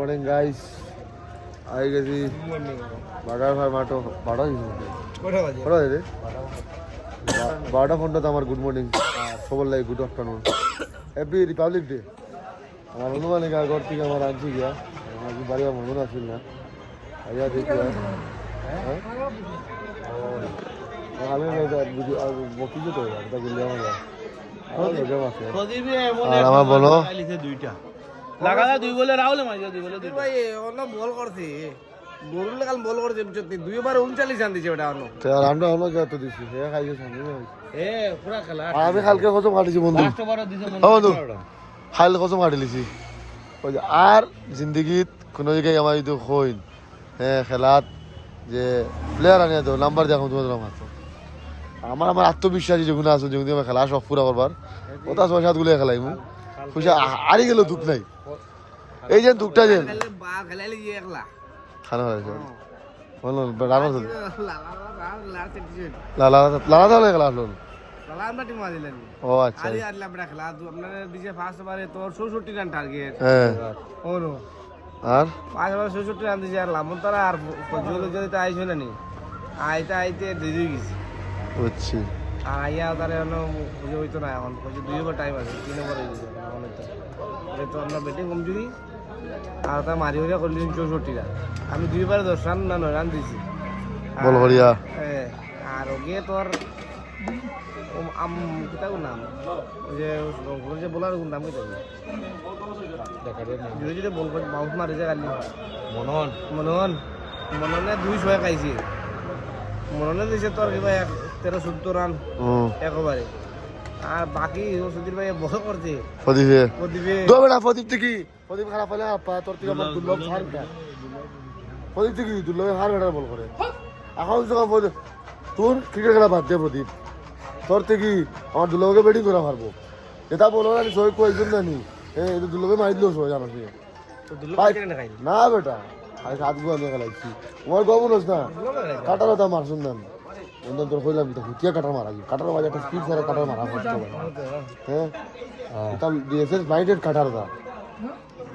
morning guys I গেছি butter ভাই মাটো বাটা রে 12:15 তো আমার গুড মর্নিং সবার লাগে good afternoon happy Republic day আমার অনুমানিক ঘর থেকে আমার আনছি গিয়া আজ বাড়ি আমার মনে আসছিল না আইয়া দেখি হ্যাঁ আমি বকিছো তো এটা বললি আমার বলো লাগালা দুই বলে রাহুল মারিয়া দুই বলে দুই ভাই অন্য বল করছে গরুলে কাল বল করছে দুইবার 39 রান দিছে ওটা অন্য তো আমরা অন্য যত দিছি হে খাইছে সামনে এ পুরা খেলা আমি কালকে কত কাটিছি বন্ধু লাস্ট ওভার দিছে বন্ধু খাইল কত কাটিলিছি আর জিন্দগিত কোনো জায়গায় আমার যদি হইন হ্যাঁ খেলাত যে প্লেয়ার আনিয়া দেবো নাম্বার দেখো তোমাদের মাত্র আমার আত্মবিশ্বাসী যেগুলো আছে যেগুলো আমার খেলা সব পুরা করবার ওটা 6-7 গুলো খেলাই মু পয়সা হারি গেল দুঃখ নাই এই যে দুঃখটা যে বা খেলাইলে কি একলা খানা হয়েছে বলো রানা তো লালা লালা তাহলে খেলা আসলো লালা আমরা টিম দিলেন ও আচ্ছা আরে আটলা আমরা খেলা আপনাদের দিছে ফার্স্ট ওভারে তোর 66 রান টার্গেট হ্যাঁ ওনো আর 5 ওভার 66 রান দিছে আর লামন তারা আর ফজল যদি তো আইছো না নি আইতে দেরি গেছে বুঝছি আর আইয়া তারে হলো বুঝে হইতো না এখন বুঝে 2 ওভার টাইম আছে 3 ওভার হয়ে গেছে এখন তো আমরা ব্যাটিং কমজুরি আর তা মারি হইয়া করলেন 64 রান আমি 2 ওভারে 10 রান না 9 রান দিছি বল করিয়া হ্যাঁ আর ওকে তোর কিতা নাম ওই যে রংপুরের যে বোলার নাম কইতা যদি যদি বল বাউন্স মারে যে কালি মননে 200 খাইছে মননে দিছে তোর কিবা 13-14 রান একবারে আর বাকি সুধীর ভাই বল করছে প্রদীপে দো বেটা প্রদীপ থেকে প্রদীপ খারাপ হলে আপা তোর থেকে আমার দুর্লভ হার বেটা প্রদীপ থেকে দুর্লভ হার বেটা বল করে এখন যখন তোর ক্রিকেট খেলা বাদ দে প্রদীপ তোর থেকে আমার দুর্লভকে ব্যাটিং করা পারবো এটা বলো না সবাই কয়েকজন জানি হ্যাঁ এটা দুর্লভে মারি দিল সবাই জানো না বেটা আমি 7 গো আমি খেলাইছি তোমার গবনস না কাটার দাম মারছুন না অন্তত তোর কইলাম তো হুতিয়া কাটার মারা কাটার মাঝে একটা স্পিড ছাড়া কাটার মারা করতে পারে হ্যাঁ এটা ডিএসএস মাইন্ডেড কাটার দা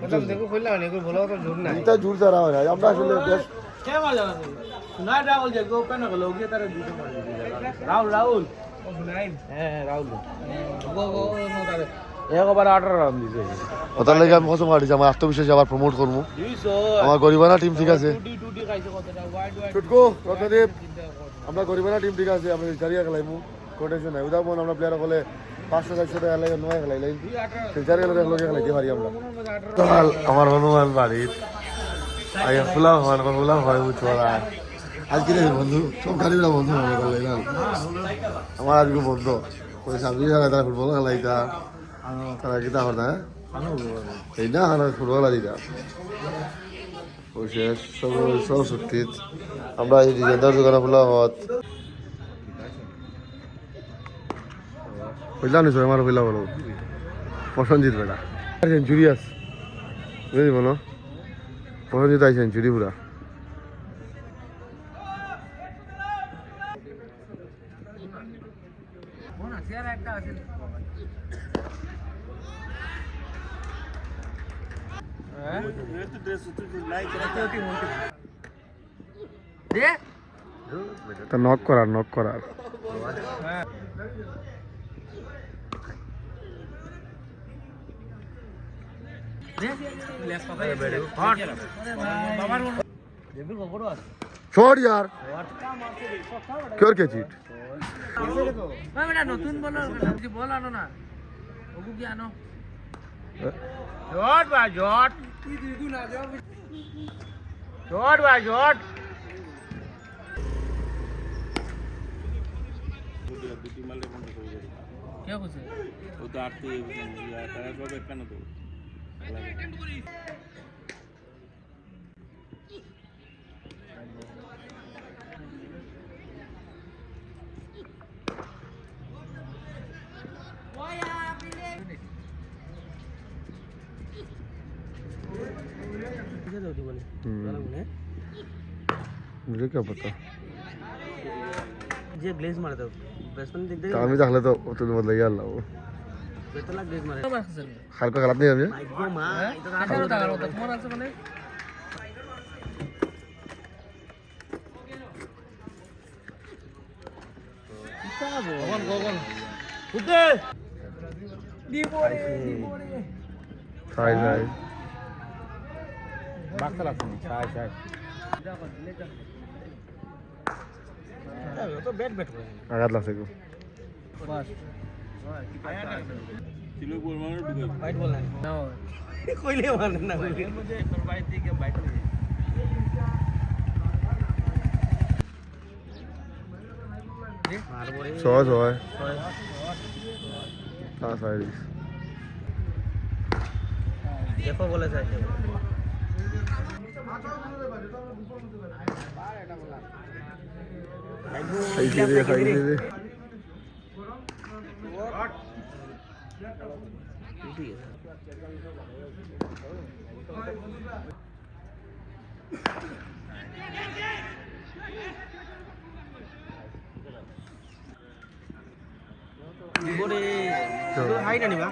এটা দেখো কইলাম না কই বলো তো জোর না এটা জোর ছাড়া হয় আমরা আসলে বেশ কে মজা আছে না রাহুল যে ওপেন হলো ওকে তারে দুটো মারি রাহুল হ্যাঁ রাহুল গো নো তারে একবার 18 রান দিছে ওটার লাগে আমি কসম কাটিছি আমার আত্মবিশ্বাস আবার প্রমোট করবো আমার গরিবানা টিম ঠিক আছে টুটি খাইছে কতটা ওয়াইড ছুটকো রত্নদীপ আমরা গরিবানা টিম ঠিক আছে আমি জারিয়া খেলাইমু কোটেশন নাই উদাহরণ আমরা প্লেয়ার হলে 500-400 টাকা লাগে নয় খেলাইলাই জারিয়া লগে খেলাইতে পারি আমরা আমার হনুমান বাড়ির আগে ফুলা হয় ফুলা হয় বুঝছোলা আজকে বন্ধু সব গাড়িগুলো বন্ধু মনে করলে না আমার আজকে বন্ধ ওই সামনে খেলা তারা ফুটবল খেলাইতা তারা কিতা কথা এই না ফুটবল খেলা ওই শেষ সব ছুটিত আমরা এই ডিজাইনার দোকানে খোলা হত বুঝলাম নিশ্চয় আমার পইলা বলো প্রসঞ্জিৎ বেটা সেঞ্চুরি আছে বুঝলি বলো প্রসঞ্জিৎ আই সেঞ্চুরি পুরা নক করার छोड़ यार क्यों क्या चीट বেটা নতুন বল আনো না ওগু কি আনো জট ভাই জট কি দিদু না যাও জট ভাই জট क्या कुछ है वो तो आरती या तारा सब एक ना तो मुझे क्या पता जे ग्लेज मार दो बैट्समैन देख दे আমি তাহলে তো তো বদলে গেল বেতলা গ্লেজ মারে খালকো খেলাত নেই আমি মাইগো মা এটা আঠারো টাকার মতো তোমার আছে মানে সাই সাই বাক্সা লাগছে সাই সাই তো ব্যাট ব্যাট করে আঘাত লাগছে গো বাস কিলো বল মানে ঢুকে বাইট বল না কইলে মানে না এর মধ্যে তোর বাইট থেকে বাইট ছয় ছয় হ্যাঁ ছয় দেখো বলে যায় খাইছে রে খাইছে রে হাই না নিবা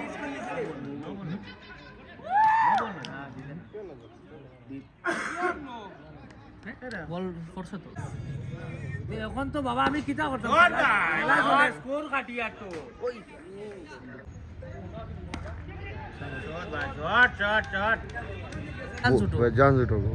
বল করছে তো এখন তো বাবা আমি কিতা করতাম স্কোর কাটিয়া তো ওই শট শট শট জান জুটো গো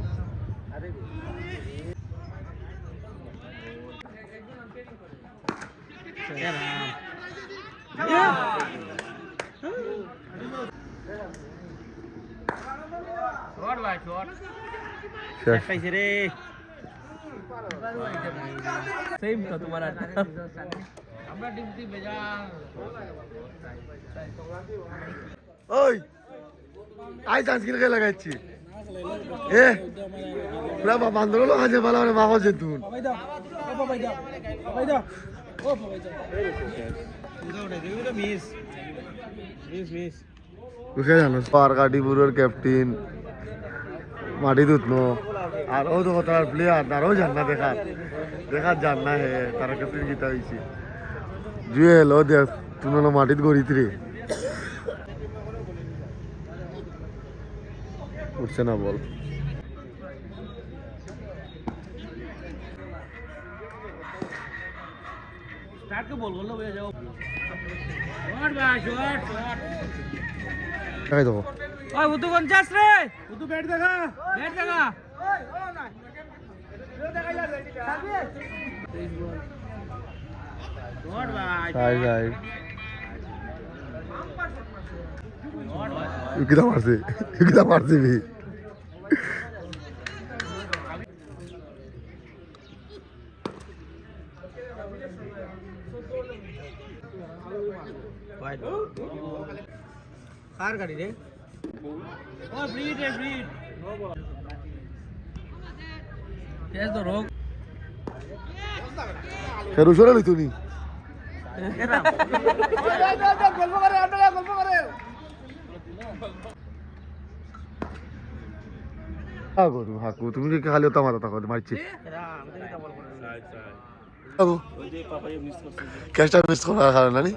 শট ভাই শট শেষ পাইছে রে সেম তো তোমার আমরা ডিউটি বেজার ওই আই চান্স কিনে লাগাইছি এ পুরা বান্দর লোক আছে ভালো মানে মাখো যে তুন বুঝে জানো পার কাটিপুরের ক্যাপ্টেন মাটি দুতনো আর ও তো তার প্লেয়ার তারও জান না দেখার জান না হে তারা ক্যাপ্টেন জিতা হয়েছে জুয়েল ও দেখ তুমি মাটিত গড়িত রে উঠছে না বল स्टार्ट के बोल बोलो भैया जाओ शॉट भाई शॉट शॉट দেখাই দেবো ओए वो तो 50 रे वो तो बैठ देगा ओए ओ ना लो देगा यार शॉट भाई সাই সাই ইকিদা মারছে ভি भाई कार गाड़ी रे ओ ब्रीड है ब्रीड कैसे तो रोक ফের উসরে লই তুমি গল্প করে আন্ডা গল্প করে আগো হাকু তুমি কি খালি ওটা মাথা থাকো মারছি আগো ক্যাশটা মিস করার কারণে নানি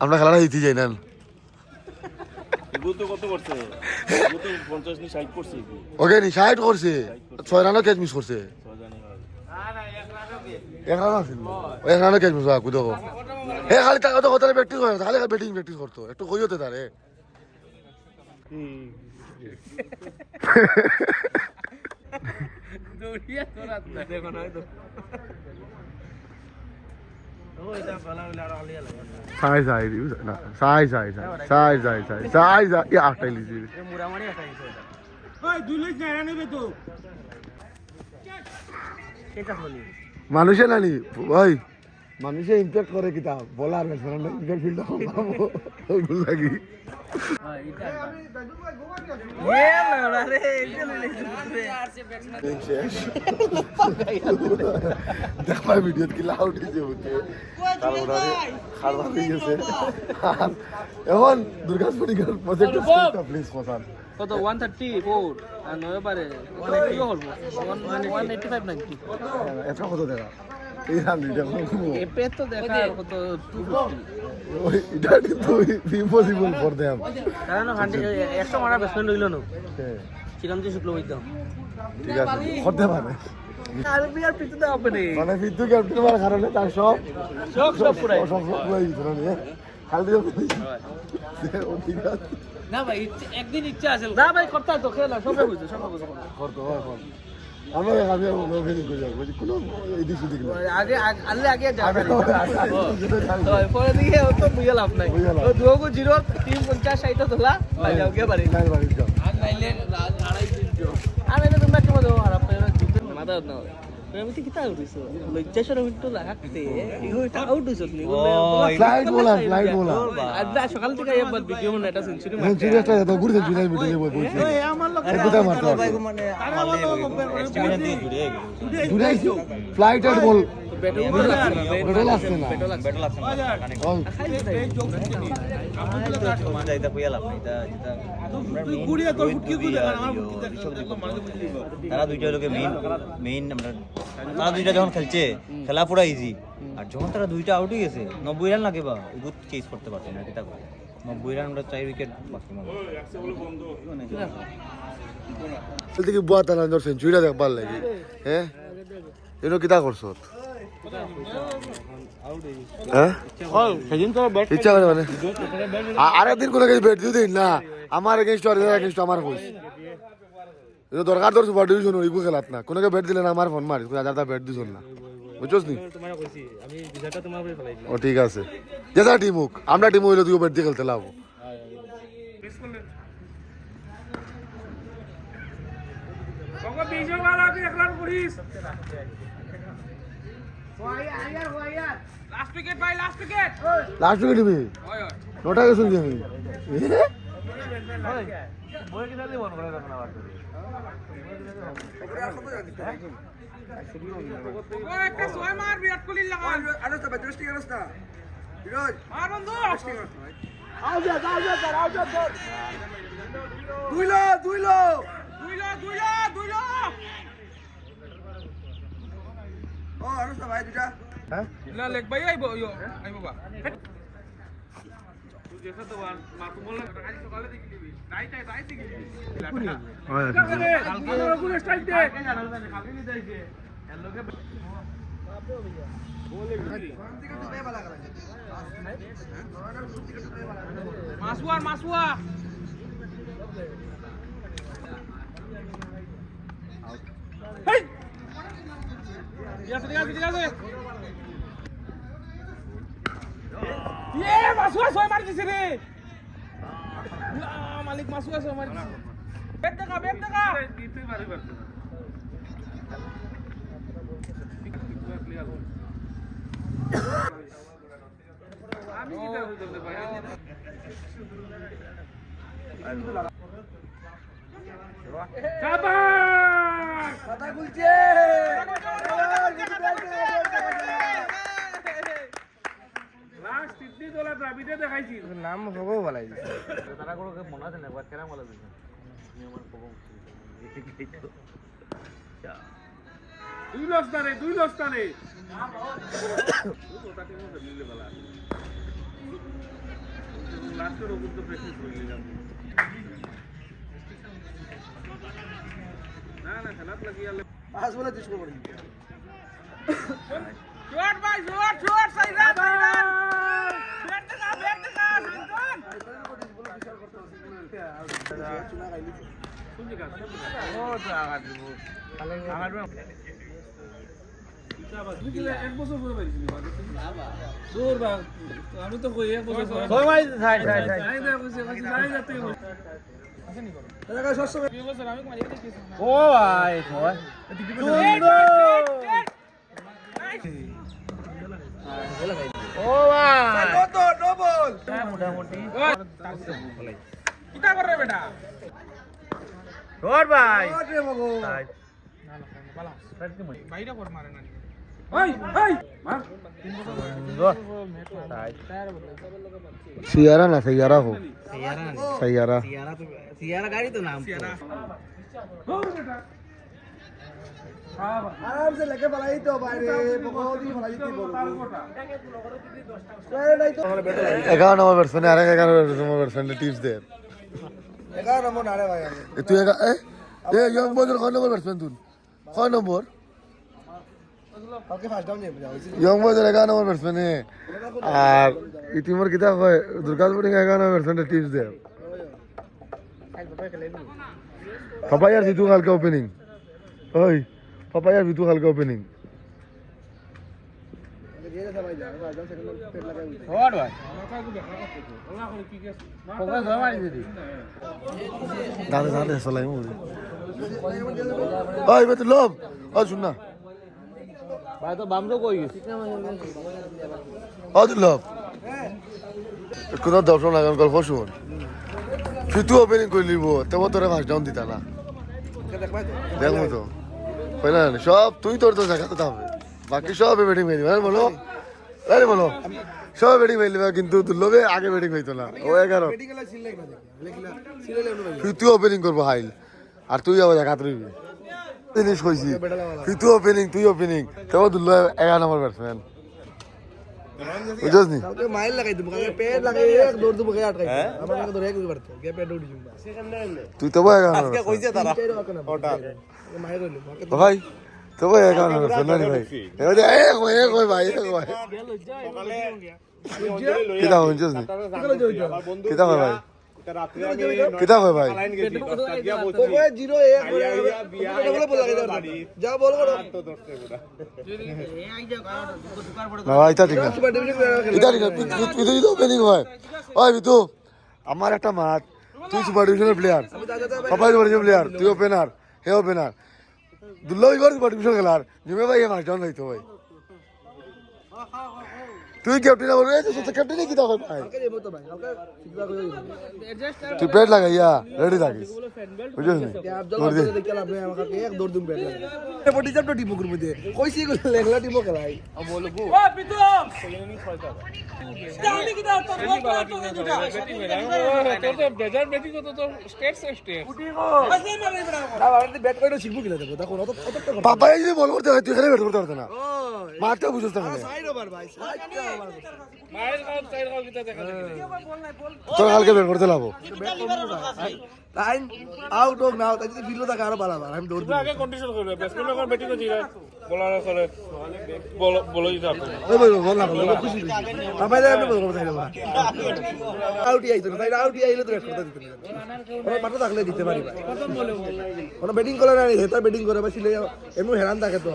আমরা খেলাটা জিতে যাই না ওকে নি 60 করছে 6 রানও ক্যাচ মিস করছে এক রানও ক্যাচ মিস আগু দেখো হে খালি টাকা তো কথা প্র্যাকটিস করে খালি ব্যাটিং প্র্যাকটিস করতো একটু কইতে তারে দৌড়িয়া তোরা দেখো না তো ও এটা বলা হইলা আর আলিয়া লাগে সাই না সাই ই আটটাই লিজি এ মুরামারি আছে ওই দুলিশ না নেবে তো কেটা বলি মানুষে নানি ভাই মানুষে ইমপ্যাক্ট করে কিতা বলার ব্যাটসম্যান ইমপ্যাক্ট ফিল্ডটা পাবো ওগুলো লাগি দেখবা ভিডিওত কি লাউড হয়েছে হতে খারাপ হয়ে গেছে এখন দুর্গাপুরি প্রজেক্ট প্লিজ কথা কত 134 আর নয় পারে 180 হল 185 নাকি এত কত দেখা এই রান দেখো এপে তো দেখা আর কত 250 ওই এটা কিন্তু ইম্পসিবল ফর देम কারণ 100 মারা ব্যাটসম্যান হইল না চিরাঞ্জি শুক্ল বৈদ্য ঠিক আছে করতে পারে আরবি আর পিছনে হবে না মানে বিদ্যু ক্যাপ্টেন হওয়ার কারণে তার সব সব পুরাই সব পুরাই দিত না নিয়ে খালি দিয়ে ও ঠিক আছে না ভাই একদিন ইচ্ছা আছে না ভাই করতে তো খেলা সবে বুঝছো করতে হয় এখন আমরা আমি ওখানে কই যাব কোনো এদিক সেদিক না আগে আগে যাবে পরে দিকে ও তো বুঝে লাভ নাই ও দুগো 0 350 60 তোলা ভাই যাও কে পারি নাই বাড়ি যাও আর নাইলে 2.5 আর এটা তোমরা কেমন দাও আর আপনারা জিতে মাথা না আমি তো কিতা উঠিছো লজ্জাশর মিনিট লাগতে এটা আউট হইছো তুমি ফ্লাইট বলা আজ সকাল থেকে একবার ভিডিও মনে এটা সেঞ্চুরি সেঞ্চুরি একটা তো ঘুরে জুলাই মিটে বই বলছি এই আমার লোক কোথা মারতে হবে মানে এস্টিমেশন দিয়ে জুড়ে জুলাই ফ্লাইটের বল বেটল বেটল আসছে না বেটল আছে না যাইতা কইয়া লাভ নাই তা যেটা তুই গুড়িয়া তোর ফুটকি কই দেখা আমার তারা দুইটা লোকে মেইন আমরা তারা দুইটা যখন খেলছে খেলা পুরা ইজি আর যখন তারা দুইটা আউট হয়ে গেছে 90 রান লাগে বা গুড চেজ করতে পারছে না এটা 90 রান আমরা 4 উইকেট বাকি মারলাম খেলতে কি বুয়া তালা ধর সেঞ্চুরিটা দেখবার লাগে হ্যাঁ এনো কিতা করছো হ্যাঁ সেদিন তো ব্যাট ইচ্ছা করে মানে আরেকদিন কোনো কিছু বেট দিই না আমার এগেইনস্ট আর এগেইনস্ট আমার কইস এটা দরকার তোর সুপার ডিভিশন ওইগু খেলাত না কোনোকে বেট দিলে না আমার ফোন মারি তুই হাজারটা বেট দিছ না বুঝছস নি তোমার কইছি আমি বিষয়টা তোমার উপরে ফেলাইছি ও ঠিক আছে যেটা টিম হোক আমরা টিম হইলে তুই বেট দিয়ে খেলতে লাভ লাস্ট উইকেট দিবি নটা গেছুন কি আমি বই কিনা দিব না না আবার ও একটা ছয় মার বিরাট কোহলি লাগা আরে তো দৃষ্টি করছ না বিরাজ মার বন্ধু আও যা দুই লো ও আরে তো ভাই দুটা হ্যাঁ না লেগ ভাই আইবো বাবা তুই যেটা তো মাতু বল না আজ সকালে দেখি দিবি রাইট দেখি দিবি কালকে গুলো স্ট্রাইক দে কালকে নি যাইছে এর লগে মাসুয়া হেই ঠিক আছে মাসুয়া ছয় মার দিছে রে মালিক মাসুয়া ছয় মার দিছে বেট দেখা দিতে পারি আমি কি করতে ভাই শাবাশ কথা বলছে লাস্ট তিনটি দলা দাবিতে দেখাইছি নাম ভগও বলাই তারা কোনো মনে আছে না একবার কেরাম বলা দিছে নিয়মের প্রবম দুই লস্তানে লাস্টের ওপর তো প্রেসিস হয়ে গেলাম না খেলাত লাগিয়ে পাঁচ বলে 30 করে শট ভাই শট সাইরা ব্যাট দেখা শুনছি কাজ ও তো আঘাত দিব আঘাত এক বছর পরে পাইছি দূর বা আমি তো কই এক বছর পরে ছয় মাই সাইড যাই দে কইছে যাই যাতে আসেনি করো দাদা সস্তা দুই বছর আমি মারি দেখি ও ভাই ছয় ও ভাই কত ডবল মোটামুটি কিটা করে বেটা শট ভাই ওরে বাবু সাইড বাইরে কর মারে না ওই মার সিয়ারা না সিয়ারা হো সিয়ারা সিয়ারা গাড়ি তো নাম आराम से लेके बनाई तो बाहर बहुत ही बनाई थी बोलो 11 নম্বর ব্যাটসম্যান আর 11 নম্বর ব্যাটসম্যান টিপস দে 11 नंबर नारे भाई তুই এ ইয়ং বয়েজের কয় নম্বর ব্যাটসম্যান তুই কয় নম্বর কালকে ফার্স্ট ডাউন নিয়ে যাইছি ইয়ং বয়েজের 11 নম্বর ব্যাটসম্যান আর ইতিমর কিতা কয় দুর্গা স্পোর্টিং 11 নম্বর ব্যাটসম্যান টিপস দে পাপায়ার জিতু কালকে ওপেনিং ওই পাপায়ার জিতু কালকে ওপেনিং হোয়াট ভাই ফোকাস হয় মারি দিদি দাঁড়ে দাঁড়ে চলাই মুভি ওই বেতু লোভ ও শুন না ভাই তো বামটো কই গেছে ও লোভ কোনো দর্শন লাগান গল্প শুন তুই ওপেনিং করে নিব তবে তোরা ফার্স্ট ডাউন দিতা না দেখবো তো পয়লা সব তুই তোর তো দেখাতে হবে বাকি সব ব্যাটিং মেরে দিবে বলো আরে বলো সব ব্যাটিং মেরে দিবে কিন্তু দুর্লভে আগে ব্যাটিং হইতো না ও 11 বেটিং এলা সিল লাগ না লেখিলা সিলেলে অনু তুই ওপেনিং করবো হাইল আর তুই আবার দেখাতে রইবি জিনিস কইছি তুই ওপেনিং তবে দুর্লভ 11 নম্বর ব্যাটসম্যান বুঝছস নি কালকে মাইল লাগাই দিব কালকে পেট লাগাই এক দৌড় দিব গায় আটকাই আমার কাছে ধরে একবার পারতো গে পেট দৌড়ি দিবা তুই তবে 11 নম্বর কইছে তারা ওটা মাইল রইল ভাই তবে 11 নম্বর ব্যাটসম্যান ভাই এক কই ভাই এক কই কিতা হইছস নি কিতা কই ভাই কিতা কই ভাই ওই 0-1 বলে বল লাগাই দাও যা বল করো না ভাই তা ঠিক না এটা ঠিক না তুই তো ওপেনিং হয় ওই বিতু আমার একটা মাত তুই সুপার ডিভিশনের player Papai super division player তুই ওপেনার হে ওপেনার দুল্লাহ এবার সুপার ডিভিশন খেলার নিমে ভাই ফার্স্ট ডাউন হইতো ভাই তুই ক্যাপ্টেন বলবি এই তো ক্যাপ্টেনই কি দাও ভাই কালকে দেব তো ভাই কালকে ফিডব্যাক হইলো তুই পেট লাগাইয়া রেডি থাকিস বুঝছিস নি आप जल्द से देख के आपने আমাকে এক দৌড় দিম পেট লাগে পটি যাব টিম গ্রুপ মধ্যে কইছি লেগলা টিম খেলাই ও প্রীতম দাঁড়ি কি দাও তোর বল তো দুটা তোর তো বেজার ব্যাটিং তো তোর স্টেট উঠি গো আসলে মারে বড় না আমি ব্যাট করে শিখবো কিনা দেবো দেখো অত অত তো পাপাই যদি বল করতে হয় তুই এখানে ব্যাট করতে পারত না ও মারতে বুঝছ না সাইড ওভার ভাই সাইড ওভার মায়ের কাছে সাইড কাছে কিটা দেখা তোর কালকে ব্যাট করতে লাভ টাইম আউট হোক না তাই যদি ফিল্ড থাকে আরো ভালো আমি দৌড় দিই আগে কন্ডিশন করবে ব্যাটসম্যান যখন ব্যাটিং করছে বলার করে বল দিতে হবে ওই বল বল না বল খুশি বাবা দা আপনি বল কথা না আউটই আইতো না তাই আউটই আইলে তো ব্যাট করতে দিতে ওরা মাঠে থাকলে দিতে পারি ভাই ওরা ব্যাটিং করে না হেতা ব্যাটিং করে বা ছিলে এমন হেরান থাকে তো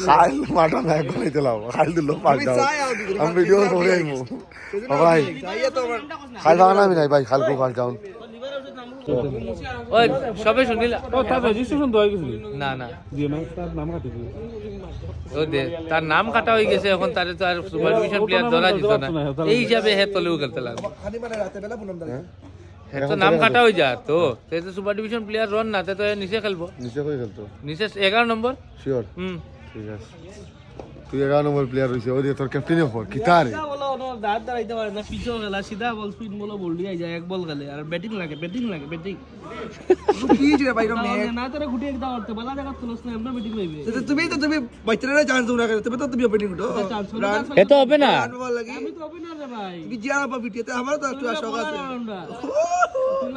খাইল মাটা না গলাইতে লাভ খাইল দিল পাঁচ দাও আমি ভিডিও করে আইমু ভাই চাইয়ে তো আমার খাইল ভাঙা আমি নাই ভাই খালকো ফার্স্ট ডাউন ওই সবে শুনিলা ও তার রেজিস্ট্রেশন দই গেছিল না না ডিএমএক্স তার নাম কাটি দিল ও দে তার নাম কাটা হয়ে গেছে এখন তার তো আর সুপার ডিভিশন প্লেয়ার ধরা যেত না এই হিসাবে হে তলেও খেলতে লাগবে খালি মানে রাতে বেলা পুনম দা হে তো নাম কাটা হয়ে যা তো সে তো সুপার ডিভিশন প্লেয়ার রন না তে তো নিচে খেলবো নিচে কই খেলতো নিচে 11 নম্বর শিওর হুম ঠিক আছে তুই 11 নম্বর প্লেয়ার হইছে ওই তোর ক্যাপ্টেন হল কিতারে বলো নো দাঁত দাঁড়াইতে পারে না পিছও খেলা সিধা বল স্পিন বলো বল দিয়ে যায় এক বল খেলে আর ব্যাটিং লাগে ব্যাটিং কি যে ভাই রম না তোরা ঘুটিয়ে একটা করতে বালা জায়গা তুলস না আমরা ব্যাটিং লইবে তুমি বাইতরে চান্স দাও না তুমি তো তুমি ব্যাটিং উঠো হে তো হবে না রান বল লাগি আমি তো ওপেনার রে ভাই তুমি জিয়া না পিটিতে আমার তো একটু আশা আছে আমরা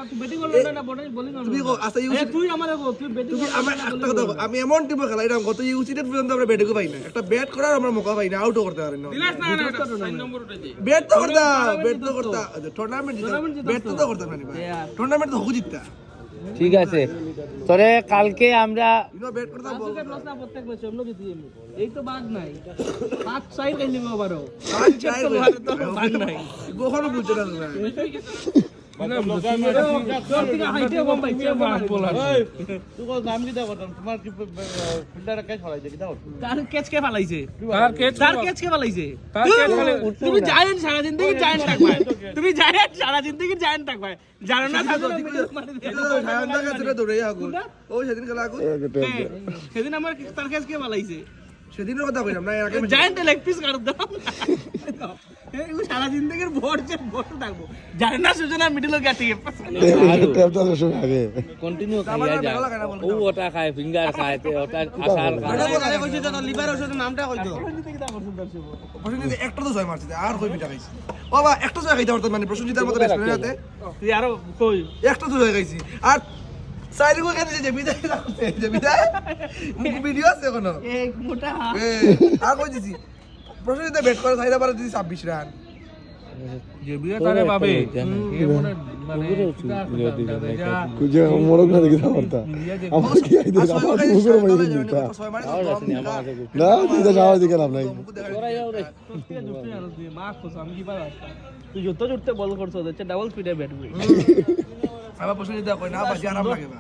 তুই ব্যাটিং করলে না বোলিং তুমি আচ্ছা ইউ তুই আমারে গো তুই ব্যাটিং তুমি আমার একটা কথা বলো, আমি এমন টিমে খেলাই এরকম গত ইউসিডেট পর্যন্ত আমরা ব্যাটিং পাই না একটা ব্যাট করার আমরা মৌকা পাই না আউটও করতে পারি না ব্যাট তো করতা টুর্নামেন্ট ব্যাট তো করতাম না ভাই টুর্নামেন্ট তো হুকু জিততা ঠিক আছে তোরে কালকে আমরা ইনো ব্যাট করতাম বল লস না প্রত্যেক ম্যাচে আমরা জিতি এই তো বাদ নাই 5-6 খেলি আবারও পাঁচ চাই তো বাদ নাই কখনো বুঝতে না তোর থেকে হাইটে কম পাইছে তুই কল নাম কি দাও তোমার কি ফিল্ডার ক্যাচ ফলাইছে কি দাও তার ক্যাচ কে ফালাইছে তার ক্যাচ তার ক্যাচ কে ফালাইছে তার ক্যাচ ফলে তুমি জায়েন্ট সারা জিন্দগি জায়েন্ট থাকবা তুমি জায়েন্ট সারা জিন্দগি জায়েন্ট থাকবা জানো না থাকো সায়ন্দা কাছে দৌড়ে আগু ও সেদিন খেলা আগু সেদিন আমার তার ক্যাচ কে ফালাইছে সেদিনের কথা কইলাম না আগে জায়েন্ট লেগ পিস কাট দাও সারা জিন্দগির ভোট যে ভোট থাকবো জানো না সুজনা মিডল গাটি ট্যাপটা শুনে আগে কন্টিনিউ খাইয়া যা ও ওটা খায় ফিঙ্গার খায় তে ওটা আকার খায় কইছে তো লিভার ওষুধের নামটা কইতো প্রসেনজিৎ একটা তো জয় মারছে আর কই পিটা খাইছি বাবা একটা জয় খাইতে পারতাম মানে প্রসেনজিতের মতো ব্যাটসম্যানের হাতে তুই আরো কই একটা তো জয় খাইছি আর সাইডে কো কেন যে বিদায় লাগছে যে বিদায় ভিডিও আছে কোনো এক মোটা আর কই দিছি প্রশ্নতে ব্যাট করে সাইডে পারে দিছি 26 রান যে বিয়ে তারে পাবে এ মনে মানে কুজে মোরগ না দেখি দাঁড়া আমার কি আইদে আমার মুখের বাইরে দিতা না দিতা যাওয়ার দিকে লাভ নাই তুই যত জোরতে বল করছো হচ্ছে ডাবল স্পিডে ব্যাট করি আবার প্রশ্ন দিতে কই না বাজি আরাম লাগে না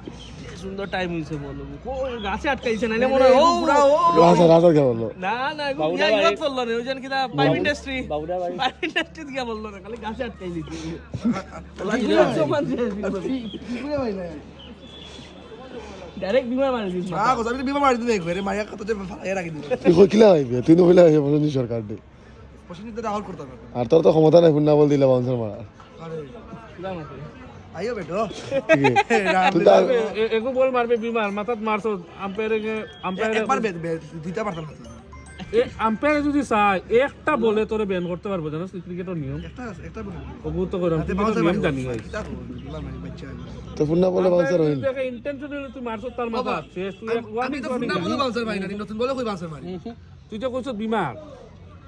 সুন্দর টাইম হইছে বল ওই গাছে আটকাইছে নাইলে মনে হয় ও রাজা রাজা কে বললো না না ইয়া বললো না ওজন কিনা পাইপ ইন্ডাস্ট্রি পাইপ ইন্ডাস্ট্রি কি বললো না খালি গাছে আটকাই দিছে ডাইরেক্ট বিমার মারি দিছ না কথা আমি বিমা মারি দিই একবারে মারিয়া কত যে ফালাইয়া রাখি দিই তুই কইলা হইবে তুই নইলা হইবে বলনি সরকার দে প্রশ্ন দিতে রাহুল করতে হবে আর তোর তো ক্ষমতা নাই ফুন্না বল দিলা বাউন্সার মারা আরে পুরা মারছে আইও বেটো তুই তো এগো বল মারবে বিমার মাথাত মারছো আম্পায়ারে একবার দিতে পারতাম না এ আম্পায়ারে যদি চায় একটা বলে তোরে ব্যান করতে পারবো জানোস ক্রিকেটের নিয়ম একটা অবুত করে নিয়ম জানি ভাই তো ফুন্না বলে বাউন্সার হইল দেখে ইন্টেনশনালি তুই মারছো তার মাথা শেষ তুই এক আমি তো ফুটনা বলে বাউন্সার মারি না নতুন বলে কই বাউন্সার মারি তুই যে কইছ বিমার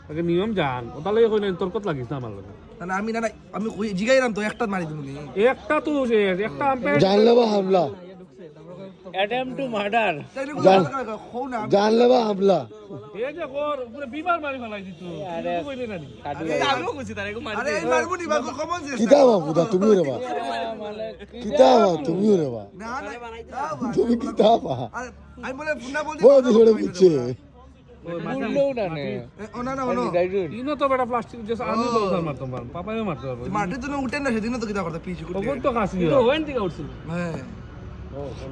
আগে নিয়ম জান ওটা লাগে কই না তোর কত লাগিস না আমার লাগে না আমি না আমি জিগাইরাম তো একটা মারি দিমুনি একটা তো শেষ একটা আম্পায়ার জানলে বা হামলা অ্যাটেম্প টু মার্ডার জানলে বা হামলা এই যে কর পুরো বিমার মারি ফেলাই দিত কইলে না আমিও কইছি তারে মারি আরে মারবুনি বা কমন যে কিতাবা বুদা তুমিও রে বা কিতাবা তুমিও রে বা না না তুমি কিতাবা আরে আমি বলে ফুটনা বল বড় ধরে বুঝছে ও না না নো ইনো তো বেটা প্লাস্টিক যে আমি বলতাম মারতাম পাপাও মারতে পারবো মাঠে তো উঠে না সেদিন তো কিটা করতে পিছি করতে ওগুন তো কাশি ওয়েন থেকে উঠছিল হ্যাঁ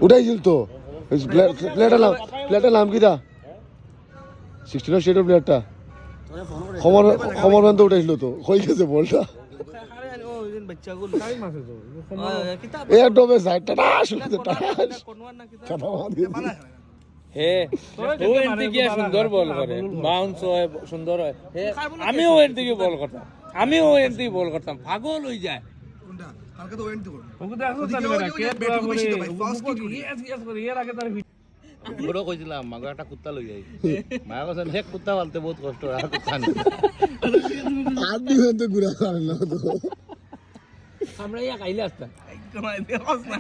উঠাইছিল তো প্লেটের নাম কিটা 16 স্টেট প্লেয়ারটা খবর তো উঠাইছিল তো কই গেছে বলটা আরে ও দিন বাচ্চাগুলো টাইম আছে তো কিতাব এ ডবে সাইডটা শুনতে টাস কোনওয়ার না কিতাব কথা মারি হে ও এন্টি কি সুন্দর বল করে বাউন্স হয় সুন্দর হয় হে আমিও এন্টি কি বল করতাম পাগল হয়ে যায় কোনটা কালকে তো ওয়েন্ট করব ওকে দেখো তাহলে বেটা কে ব্যাটিং বেশি তো ভাই করে ফাস্ট কি ইয়েস করে এর আগে তার বড় কইছিলাম মাগো একটা কুত্তা লই যাই মায়া কথা হে কুত্তা পালতে বহুত কষ্ট আর কুত্তা নেই আদি হতে ঘুরা করে না তো আমরা ইয়া খাইলে আসতাম একদম আইতে হস না